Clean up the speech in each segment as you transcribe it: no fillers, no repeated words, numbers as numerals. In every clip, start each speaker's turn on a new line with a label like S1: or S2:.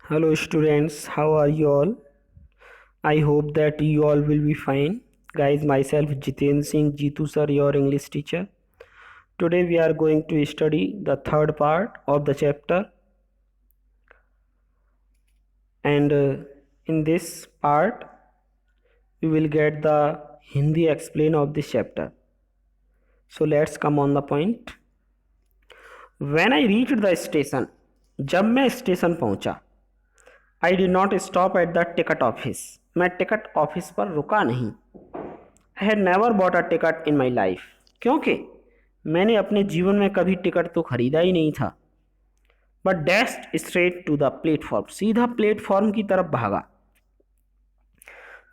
S1: Hello students, how are you all? I hope that you all will be fine. Guys, myself Jiten Singh Jeetu sir, your English teacher. Today we are going to study the third part of the chapter, and in this part we will get the Hindi explain of this chapter. So let's come on the point. When I reached the station, जब मैं station पहुंचा, आई did not stop at the ticket office, मैं ticket office पर रुका नहीं। I had never bought a ticket in my life, क्योंकि मैंने अपने जीवन में कभी टिकट तो खरीदा ही नहीं था। But dashed straight to the platform, सीधा प्लेटफॉर्म की तरफ भागा।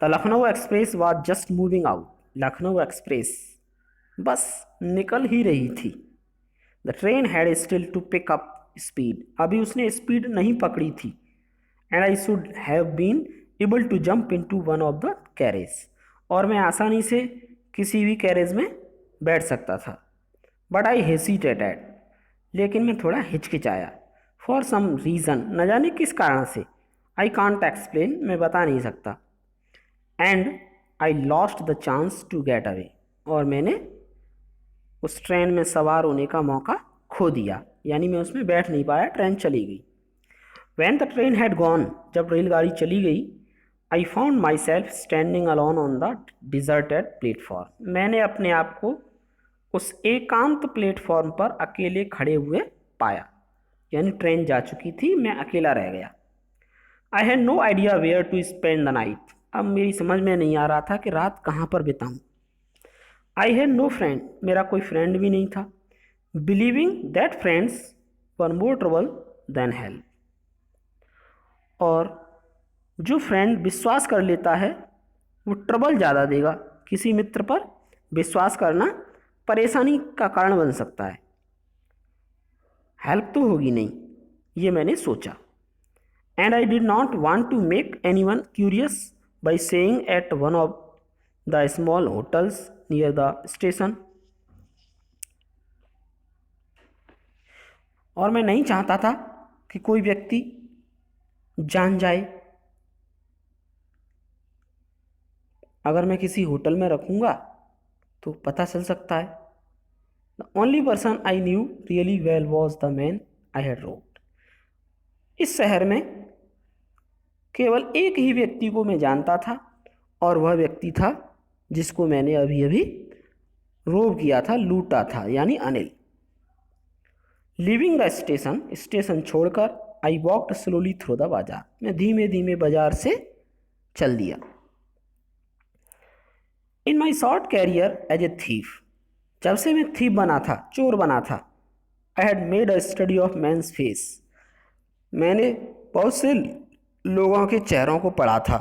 S1: The Lucknow express was just moving out, Lucknow express बस निकल ही रही थी। The train had still to pick up speed, अभी उसने स्पीड नहीं पकड़ी थी। And I should have been able to jump into one of the carriage, और मैं आसानी से किसी भी कैरेज में बैठ सकता था। बट आई हेसिटेटेड, लेकिन मैं थोड़ा हिचकिचाया। फॉर सम रीज़न, न जाने किस कारण से। आई कांट एक्सप्लेन, मैं बता नहीं सकता। And I lost the chance to get away, और मैंने उस ट्रेन में सवार होने का मौका खो दिया, यानी मैं उसमें बैठ नहीं पाया, ट्रेन चली गई। When the train had gone, जब रेलगाड़ी चली गई, I found myself standing alone on the deserted platform. मैंने अपने आप को उस एकांत प्लेटफॉर्म पर अकेले खड़े हुए पाया, यानी ट्रेन जा चुकी थी, मैं अकेला रह गया। I had no idea where to spend the night. अब मेरी समझ में नहीं आ रहा था कि रात कहाँ पर बिताऊं। I had no friend, मेरा कोई फ्रेंड भी नहीं था। Believing that friends were more trouble than hell. और जो फ्रेंड विश्वास कर लेता है वो ट्रबल ज़्यादा देगा। किसी मित्र पर विश्वास करना परेशानी का कारण बन सकता है, हेल्प तो होगी नहीं, ये मैंने सोचा। And I did not want to make anyone curious by saying at one of the small hotels near the station, और मैं नहीं चाहता था कि कोई व्यक्ति जान जाए। अगर मैं किसी होटल में रखूँगा तो पता चल सकता है। The only person I knew really well was the man I had robed. इस शहर में केवल एक ही व्यक्ति को मैं जानता था, और वह व्यक्ति था जिसको मैंने अभी अभी रोब किया था, लूटा था, यानी Anil. Leaving the station, station छोड़कर I walked slowly through the bazaar, मैं धीमे धीमे बाजार से चल दिया। In my short career as a thief, जब से मैं थीफ बना था, चोर बना था, I had made a study of man's face, मैंने बहुत से लोगों के चेहरों को पढ़ा था।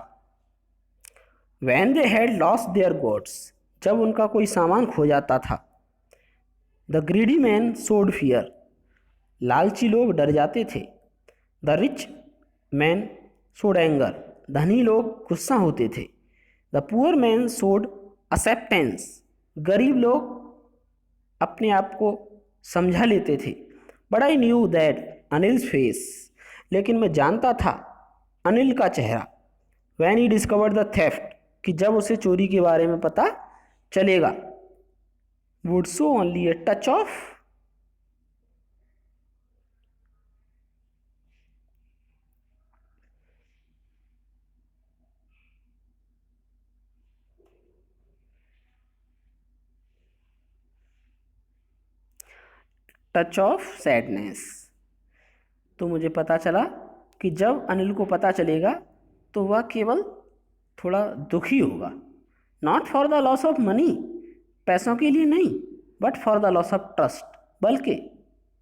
S1: When they had lost their goods, जब उनका कोई सामान खो जाता था। द ग्रीडी मैन सोड फियर, लालची लोग डर जाते थे। द रिच मैन सोड एंगर, धनी लोग गुस्सा होते थे। द पुअर मैन सोड एक्सेप्टेंस, गरीब लोग अपने आप को समझा लेते थे। But I knew that Anil's face, लेकिन मैं जानता था अनिल का चेहरा। When he discovered the theft, कि जब उसे चोरी के बारे में पता चलेगा। Would so only a touch of, touch of sadness. तो मुझे पता चला कि जब अनिल को पता चलेगा तो वह केवल थोड़ा दुखी होगा। Not for the loss of money, पैसों के लिए नहीं, but for the loss of trust, बल्कि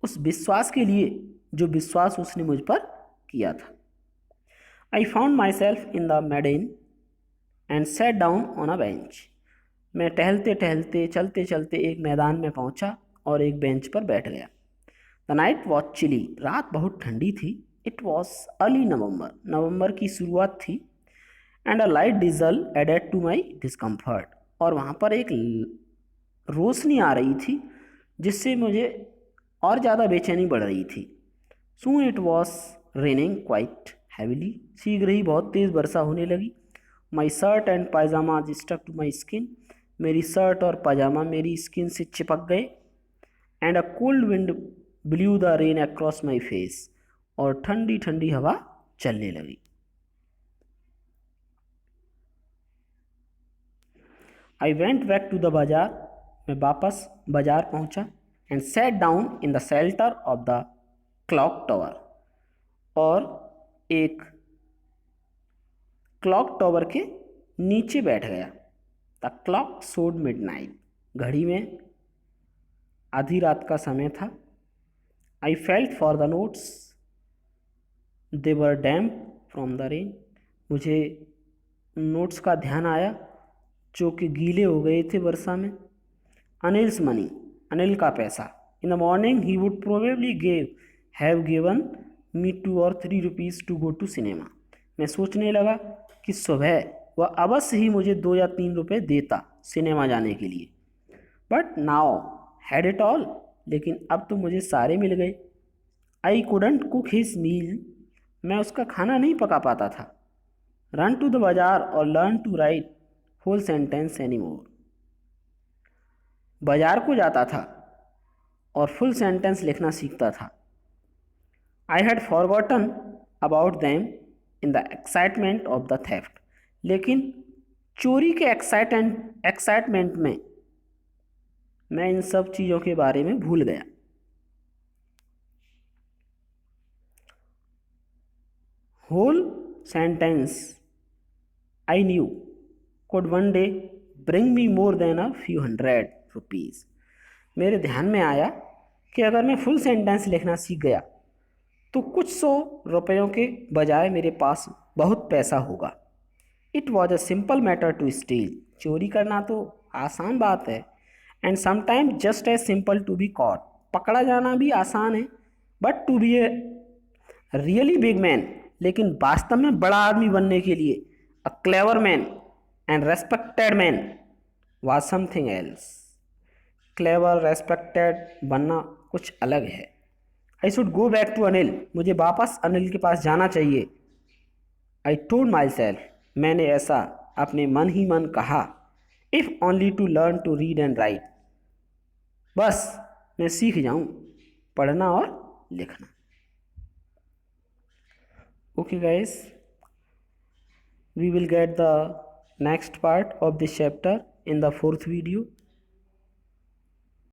S1: उस विश्वास के लिए जो विश्वास उसने मुझ पर किया था। I found myself in the maidan and sat down on a bench, मैं टहलते टहलते चलते चलते एक मैदान में पहुंचा और एक बेंच पर बैठ गया। द नाइट वॉज चिली, रात बहुत ठंडी थी। इट वॉज अर्ली नवंबर, नवंबर की शुरुआत थी। And a light drizzle added to my discomfort, और वहाँ पर एक रोशनी आ रही थी जिससे मुझे और ज़्यादा बेचैनी बढ़ रही थी। Soon it was raining quite heavily. शीघ्र ही बहुत तेज वर्षा होने लगी. My shirt and pajamas stuck to my skin. मेरी शर्ट और पजामा मेरी स्किन से चिपक गए. And a cold wind blew the rain across my face. और ठंडी ठंडी हवा चलने लगी. I went back to the बाजार. मैं वापस बाजार पहुंचा. And sat down in the shelter of the clock tower. और एक क्लॉक टावर के नीचे बैठ गया. The clock showed midnight. घड़ी में आधी रात का समय था. I felt for the notes. They were damp from the rain. मुझे नोट्स का ध्यान आया जो कि गीले हो गए थे वर्षा में. अनिल्स मनी. अनिल का पैसा. In the morning he would probably have given me 2 or 3 rupees to go to cinema. मैं सोचने लगा कि सुबह वह अवश्य ही मुझे 2 या 3 रुपये देता सिनेमा जाने के लिए. But now had it all. लेकिन अब तो मुझे सारे मिल गए. I couldn't cook his meal. मैं उसका खाना नहीं पका पाता था. रन टू द बाजार और learn to write whole sentence any more. बाजार को जाता था और फुल सेंटेंस लिखना सीखता था. I had forgotten about them in the excitement of the theft. लेकिन चोरी के एक्साइटमेंट में मैं इन सब चीज़ों के बारे में भूल गया. Whole sentence I knew could one day bring me more than a few hundred rupees. मेरे ध्यान में आया कि अगर मैं फुल सेंटेंस लिखना सीख गया तो कुछ 100 रुपयों के बजाय मेरे पास बहुत पैसा होगा. It was a simple matter to steal. चोरी करना तो आसान बात है. And sometime just as simple to be caught. पकड़ा जाना भी आसान है. But to be a really big man. लेकिन वास्तव में बड़ा आदमी बनने के लिए a clever man and respected man was something else. Clever respected बनना कुछ अलग है. I should go back to Anil. मुझे वापस अनिल के पास जाना चाहिए. I told myself. मैंने ऐसा अपने मन ही मन कहा. If only to learn to read and write. बस मैं सीख जाऊं पढ़ना और लिखना. Okay guys, we will get the next part of this chapter in the 4th video.